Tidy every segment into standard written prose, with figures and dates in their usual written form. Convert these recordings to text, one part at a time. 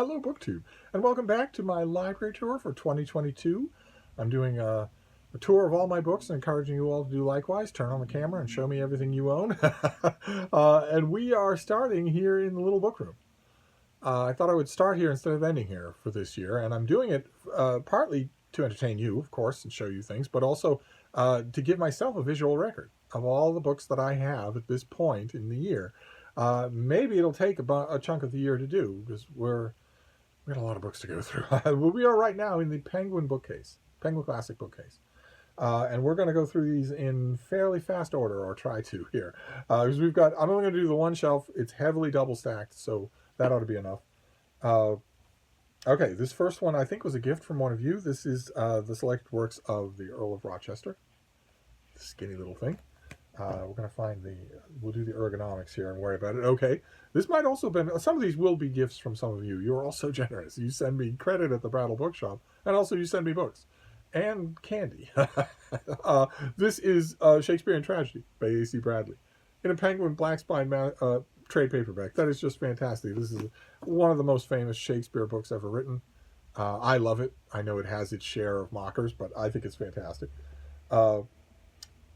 Hello, BookTube, and welcome back to my library tour for 2022. I'm doing a tour of all my books and encouraging you all to do likewise. Turn on the camera and show me everything you own. And we are starting here in the little book room. I thought I would start here instead of ending here for this year, and I'm doing it partly to entertain you, of course, and show you things, but also to give myself a visual record of all the books that I have at this point in the year. Maybe it'll take a chunk of the year to do, because we got a lot of books to go through. We are right now in the Penguin bookcase, Penguin Classic bookcase. And we're going to go through these in fairly fast order, or try to here. Because I'm only going to do the one shelf. It's heavily double stacked, so that ought to be enough. Okay, this first one I think was a gift from one of you. This is the selected works of the Earl of Rochester. Skinny little thing. We're going to we'll do the ergonomics here and worry about it. Okay, this might also be, some of these will be gifts from some of you. You're all so generous. You send me credit at the Brattle Bookshop, and also you send me books. And candy. This is Shakespeare in Tragedy by A.C. Bradley in a Penguin black spine trade paperback. That is just fantastic. This is one of the most famous Shakespeare books ever written. I love it. I know it has its share of mockers, but I think it's fantastic.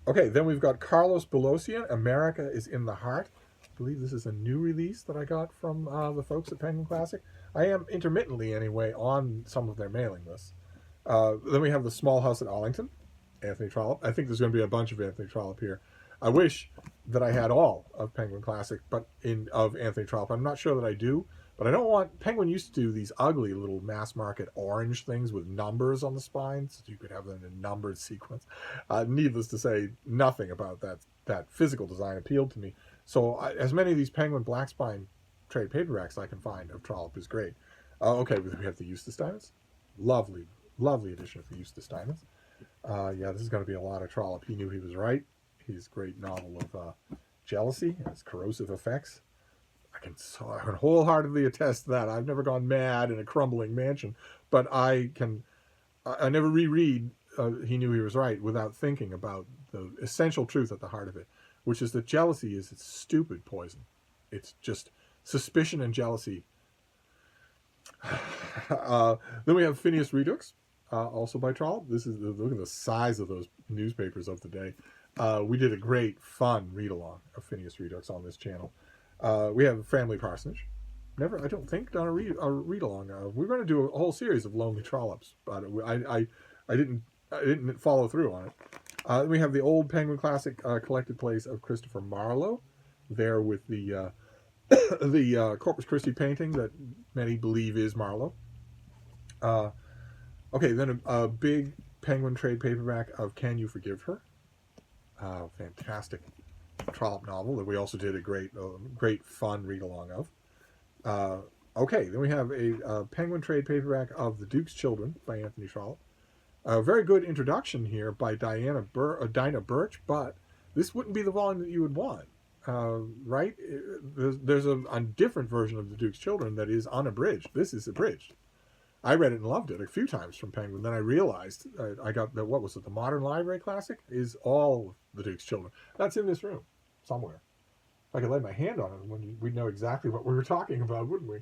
Okay, then we've got Carlos Belosian, America is in the Heart. I believe this is a new release that I got from the folks at Penguin Classic. I am intermittently, anyway, on some of their mailing lists. Then we have The Small House at Arlington, Anthony Trollope. I think there's going to be a bunch of Anthony Trollope here. I wish that I had all of Penguin Classic, of Anthony Trollope. I'm not sure that I do, but I don't want... Penguin used to do these ugly little mass market orange things with numbers on the spines, so you could have them in a numbered sequence. Needless to say, nothing about that physical design appealed to me. So as many of these Penguin black spine trade paperbacks I can find of Trollope is great. Okay, we have the Eustace Diamonds. Lovely edition of the Eustace Diamonds. Yeah, this is going to be a lot of Trollope. He knew he was right. His great novel of jealousy and its corrosive effects. I can wholeheartedly attest to that. I've never gone mad in a crumbling mansion, but I never reread He Knew He Was Right without thinking about the essential truth at the heart of it, which is that jealousy is its stupid poison. It's just suspicion and jealousy. Then we have Phineas Redux, also by Trollope. Look at the size of those newspapers of the day. We did a great, fun read-along of Phineas Redux on this channel. We have Family Parsonage. I don't think, done a read-along. We're going to do a whole series of Lonely Trollops, but I didn't follow through on it. We have the old Penguin Classic collected plays of Christopher Marlowe, there with the Corpus Christi painting that many believe is Marlowe. Okay, then a big Penguin trade paperback of Can You Forgive Her? Fantastic Trollope novel that we also did a great fun read-along of. Okay, then we have a Penguin trade paperback of The Duke's Children by Anthony Trollope. A very good introduction here by Dinah Birch, but this wouldn't be the volume that you would want. Right? There's a different version of The Duke's Children that is unabridged. This is abridged. I read it and loved it a few times from Penguin. Then I realized I got the Modern Library Classic is all The Duke's Children. That's in this room somewhere. If I could lay my hand on it, we'd know exactly what we were talking about, wouldn't we?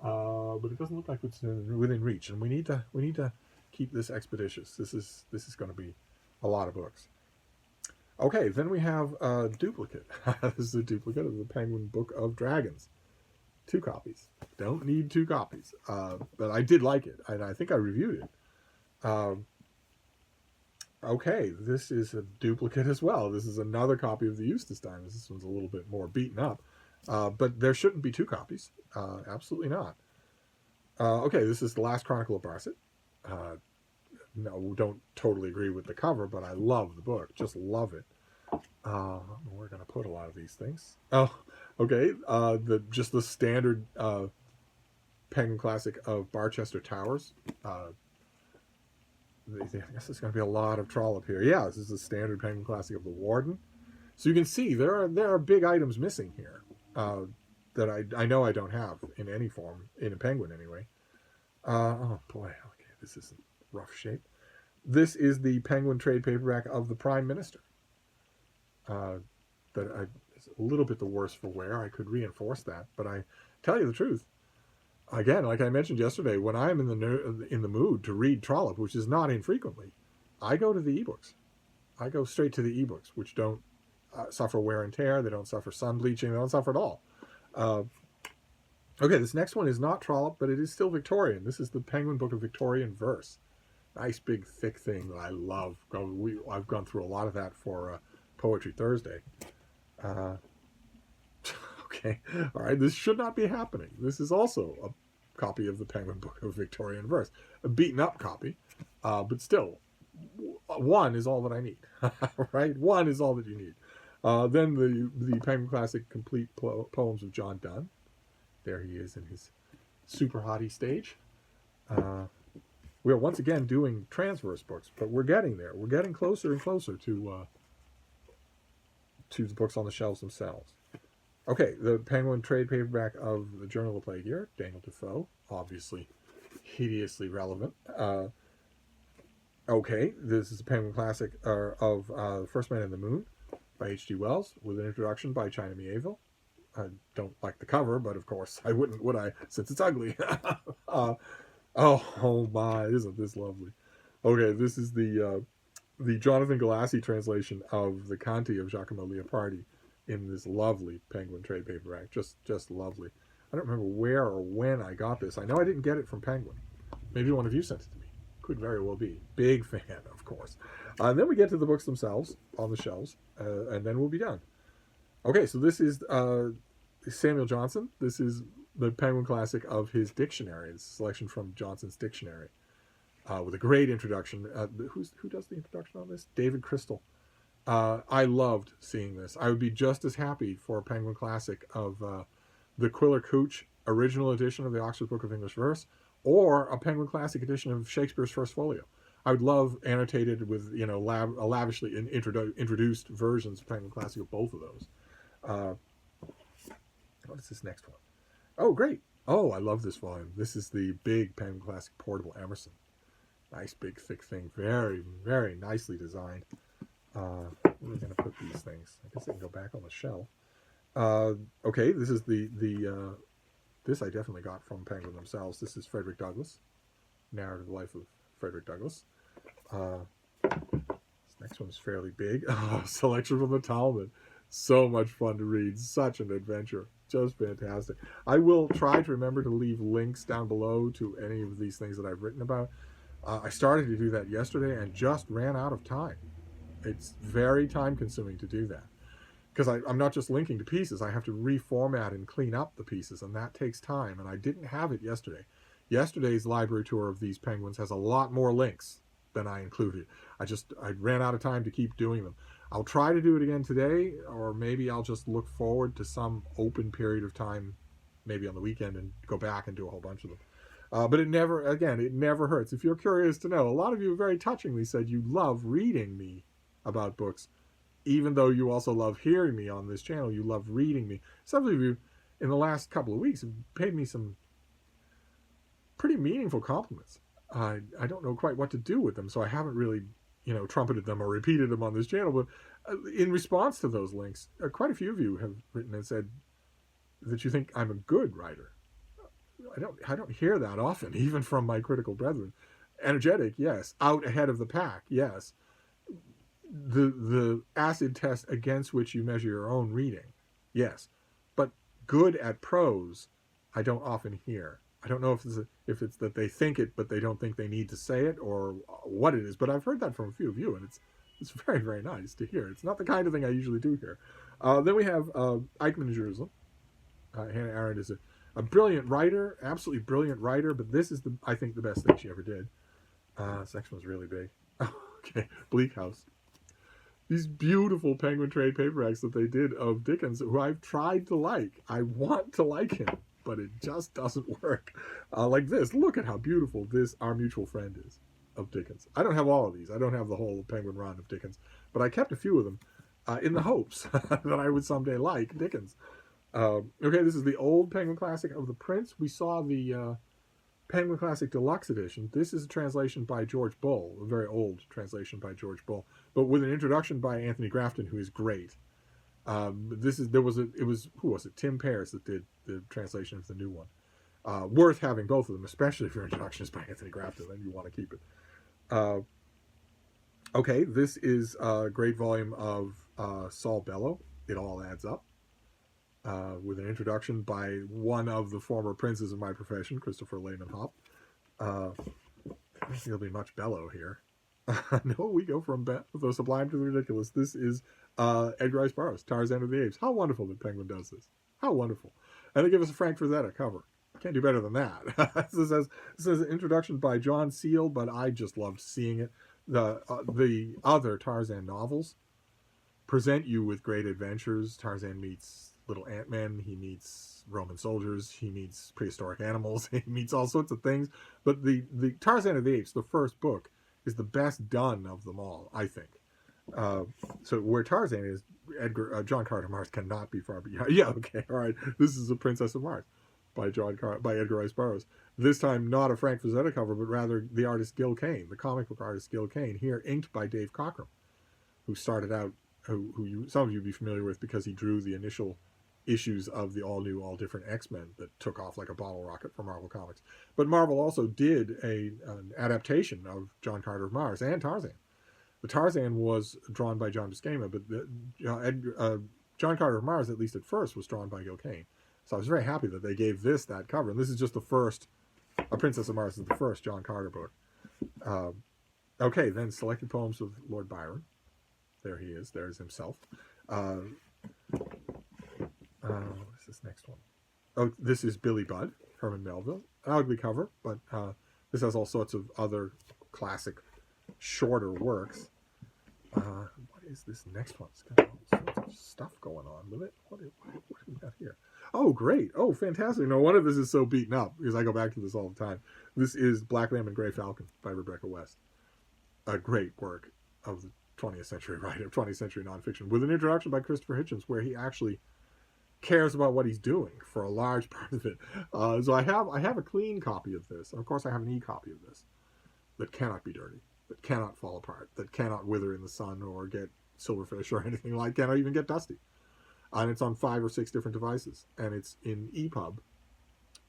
But it doesn't look like it's within reach, and we need to keep this expeditious. This is going to be a lot of books. Okay, then we have a duplicate. This is a duplicate of the Penguin Book of Dragons. 2 copies. Don't need 2 copies. But I did like it, and I think I reviewed it. Okay, this is a duplicate as well. This is another copy of the Eustace Diamonds. This one's a little bit more beaten up. But there shouldn't be 2 copies. Absolutely not. Okay, this is The Last Chronicle of Barset. No, don't totally agree with the cover, but I love the book. Just love it. We're going to put a lot of these things. Oh, okay. Just the standard Penguin Classic of Barchester Towers. I guess there's going to be a lot of Trollope here. Yeah, this is the standard Penguin Classic of the Warden. So you can see there are big items missing here that I know I don't have in any form, in a Penguin anyway. Oh boy, okay, this is in rough shape. This is the Penguin trade paperback of The Prime Minister. It's a little bit the worse for wear. I could reinforce that, but I tell you the truth. again, like I mentioned yesterday, when I'm in the mood to read Trollope, which is not infrequently, I go to the ebooks. I go straight to the ebooks, which don't suffer wear and tear. They don't suffer sun bleaching. They don't suffer at all. Uh, okay, this next one is not Trollope, but it is still Victorian. This is the Penguin Book of Victorian Verse. Nice big thick thing that I love. I've gone through a lot of that for Poetry Thursday. Uh, okay, all right. This should not be happening. This is also a copy of the Penguin Book of Victorian Verse, a beaten up copy, but still, one is all that I need. Right, one is all that you need. Then the Penguin Classic Complete Poems of John Donne. There he is in his super hottie stage. We're once again doing transverse books, but we're getting there. We're getting closer and closer to the books on the shelves themselves. Okay, the Penguin trade paperback of The Journal of the Plague Year, Daniel Defoe, obviously hideously relevant. Okay, this is a Penguin classic of The First Man in the Moon by H.G. Wells, with an introduction by China Mieville. I don't like the cover, but of course I wouldn't, would I, since it's ugly. Oh my, isn't this lovely? Okay, this is the Jonathan Galassi translation of the Canti of Giacomo Leopardi in this lovely Penguin trade paperback. Just lovely. I don't remember where or when I got this. I know I didn't get it from Penguin. Maybe one of you sent it to me. Could very well be. Big fan, of course. And then we get to the books themselves on the shelves, and then we'll be done. Okay, so this is Samuel Johnson. This is the Penguin classic of his dictionary. It's a selection from Johnson's dictionary, with a great introduction. Who does the introduction on this? David Crystal. I loved seeing this. I would be just as happy for a Penguin classic of the Quiller Couch original edition of the Oxford Book of English Verse, or a Penguin classic edition of Shakespeare's First Folio. I would love annotated with, lavishly introduced versions of Penguin classic of both of those. What is this next one? Oh, great. Oh, I love this volume. This is the big Penguin classic Portable Emerson. Nice big thick thing. Very, very nicely designed. Where are we going to put these things? I guess they can go back on the shelf. Okay, this is this I definitely got from Penguin themselves. This is Frederick Douglass, Narrative of the Life of Frederick Douglass. This next one is fairly big. Oh, selection from the Talmud. So much fun to read. Such an adventure. Just fantastic. I will try to remember to leave links down below to any of these things that I've written about. I started to do that yesterday and just ran out of time. It's very time consuming to do that, because I'm not just linking to pieces. I have to reformat and clean up the pieces, and that takes time, and I didn't have it yesterday. Yesterday's library tour of these penguins has a lot more links than I included. I ran out of time to keep doing them. I'll try to do it again today, or maybe I'll just look forward to some open period of time, maybe on the weekend, and go back and do a whole bunch of them. But it never hurts. If you're curious to know, a lot of you very touchingly said you love reading me about books, even though you also love hearing me on this channel. You love reading me. Some of you in the last couple of weeks have paid me some pretty meaningful compliments. I don't know quite what to do with them, so I haven't really trumpeted them or repeated them on this channel, but in response to those links, quite a few of you have written and said that you think I'm a good writer. I don't hear that often, even from my critical brethren. Energetic, yes. Out ahead of the pack, yes. The acid test against which you measure your own reading, yes. But good at prose, I don't often hear. I don't know if it's that they think it, but they don't think they need to say it, or what it is. But I've heard that from a few of you, and it's very, very nice to hear. It's not the kind of thing I usually do here. Then we have Eichmann in Jerusalem. Hannah Arendt is a brilliant writer, absolutely brilliant writer, but this is I think the best thing she ever did. This next one's really big. Okay, Bleak House. These beautiful Penguin trade paperbacks that they did of Dickens, who I've tried to like. I want to like him, but it just doesn't work. Like this. Look at how beautiful this Our Mutual Friend is of Dickens. I don't have all of these. I don't have the whole Penguin run of Dickens, but I kept a few of them in the hopes that I would someday like Dickens. Okay, this is the old Penguin Classic of The Prince. We saw the Penguin Classic Deluxe Edition. This is a translation by George Bull, a very old translation by George Bull, but with an introduction by Anthony Grafton, who is great. Who was it? Tim Pears that did the translation of the new one. Worth having both of them, especially if your introduction is by Anthony Grafton, then you want to keep it. Okay, this is a great volume of Saul Bellow. It All Adds Up, with an introduction by one of the former princes of my profession, Christopher Lehman Hopp. I don't think there'll be much Bellow here. No, we go from the sublime to the ridiculous. This is Edgar Rice Burroughs, Tarzan of the Apes. How wonderful that Penguin does this. How wonderful. And they give us a Frank Frazetta cover. Can't do better than that. This says an introduction by John Seal, but I just loved seeing it. The other Tarzan novels present you with great adventures. Tarzan meets little Ant-Men. He meets Roman soldiers. He meets prehistoric animals. He meets all sorts of things. But the Tarzan of the Apes, the first book, is the best done of them all, I think. So where Tarzan is, John Carter Mars cannot be far behind. Yeah, okay, all right. This is A Princess of Mars by Edgar Rice Burroughs. This time not a Frank Frazetta cover, but rather the artist Gil Kane, the comic book artist Gil Kane, here inked by Dave Cockrum, who started out, who some of you be familiar with because he drew the initial issues of the all new, all different X-Men that took off like a bottle rocket for Marvel Comics. But Marvel also did an adaptation of John Carter of Mars and Tarzan. The Tarzan was drawn by John Buscema, but John Carter of Mars, at least at first, was drawn by Gil Kane. So I was very happy that they gave this that cover. And this is just the first, A Princess of Mars is the first John Carter book. Okay, then Selected Poems of Lord Byron. There he is. There's himself. What is this next one? Oh, this is Billy Budd, Herman Melville. An ugly cover, but this has all sorts of other classic, shorter works. What is this next one? It's got all sorts of stuff going on with it. What do we got here? Oh, great. Oh, fantastic. No wonder this is so beaten up, because I go back to this all the time. This is Black Lamb and Grey Falcon by Rebecca West. A great work of the 20th century writer, 20th century nonfiction, with an introduction by Christopher Hitchens, where he actually cares about what he's doing for a large part of it. So I have a clean copy of this. And of course, I have an e-copy of this that cannot be dirty, that cannot fall apart, that cannot wither in the sun or get silverfish or anything like that, cannot even get dusty. And it's on 5 or 6 different devices. And it's in EPUB,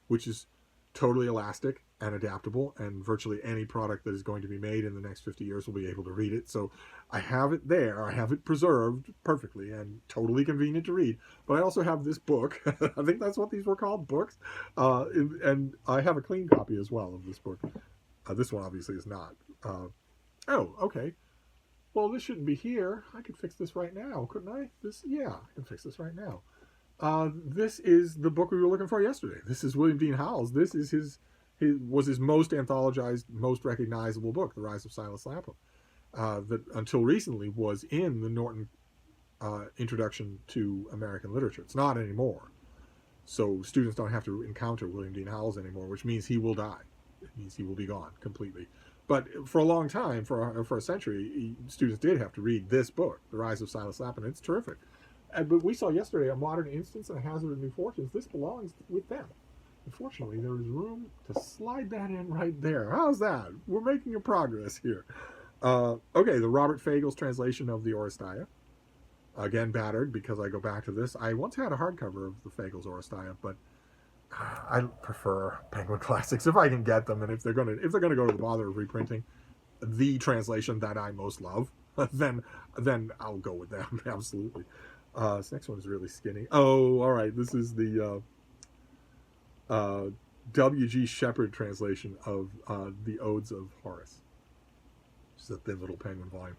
which is totally elastic and adaptable, and virtually any product that is going to be made in the next 50 years will be able to read it. So I have it there. I have it preserved perfectly and totally convenient to read. But I also have this book. I think that's what these were called, books. And I have a clean copy as well of this book. This one obviously is not. Oh, okay. Well, this shouldn't be here. I could fix this right now, couldn't I? Yeah, I can fix this right now. This is the book we were looking for yesterday. This is William Dean Howells. This is his most anthologized, most recognizable book, The Rise of Silas Lapham, that until recently was in the Norton Introduction to American Literature. It's not anymore. So students don't have to encounter William Dean Howells anymore, which means he will die. It means he will be gone completely. But for a long time, for a century, students did have to read this book, The Rise of Silas Lapham. It's terrific. But we saw yesterday a modern instance and a hazard of new fortunes. This belongs with them. Unfortunately, there is room to slide that in right there. How's that? We're making a progress here. Okay, the Robert Fagles translation of the Oresteia. Again, battered because I go back to this. I once had a hardcover of the Fagles Oresteia, but I prefer Penguin Classics if I can get them, and if they're gonna go to the bother of reprinting the translation that I most love, then I'll go with them. Absolutely. This next one is really skinny. Oh, all right. This is the W.G. Shepherd translation of the Odes of Horace. Just a thin little Penguin volume.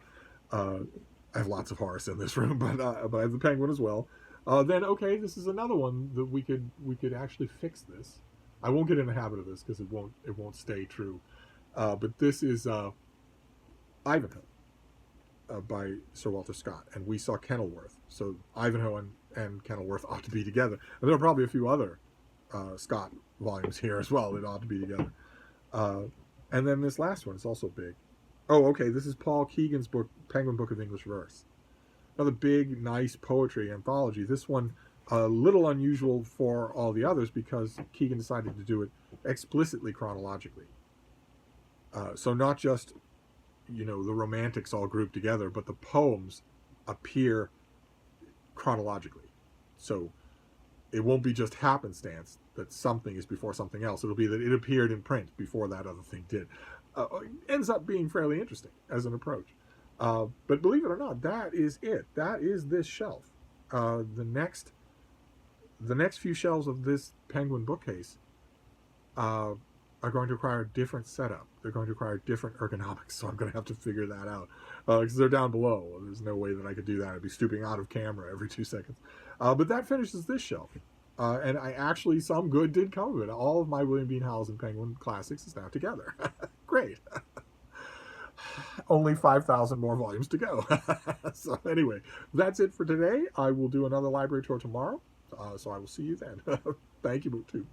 I have lots of Horace in this room, but I have the Penguin as well. Then okay, this is another one that we could actually fix this. I won't get in the habit of this because it won't stay true. But this is Ivanhoe by Sir Walter Scott, and we saw Kenilworth. So Ivanhoe and Kenilworth ought to be together. And there are probably a few other Scott volumes here as well that ought to be together. And then this last one is also big. Oh, okay, this is Paul Keegan's book, Penguin Book of English Verse. Another big, nice poetry anthology. This one, a little unusual for all the others because Keegan decided to do it explicitly chronologically. So not just, the romantics all grouped together, but the poems appear chronologically. So It won't be just happenstance that something is before something else. It'll be that it appeared in print before that other thing did. Ends up being fairly interesting as an approach. But believe it or not, that is it. That is this shelf. The next few shelves of this Penguin bookcase are going to require a different setup. They're going to require different ergonomics, so I'm going to have to figure that out because they're down below. There's no way that I could do that. I'd be stooping out of camera every 2 seconds. But that finishes this shelf. And some good did come of it. All of my William Bean Howells and Penguin classics is now together. Great. Only 5,000 more volumes to go. So anyway, that's it for today. I will do another library tour tomorrow. So I will see you then. Thank you, BookTube.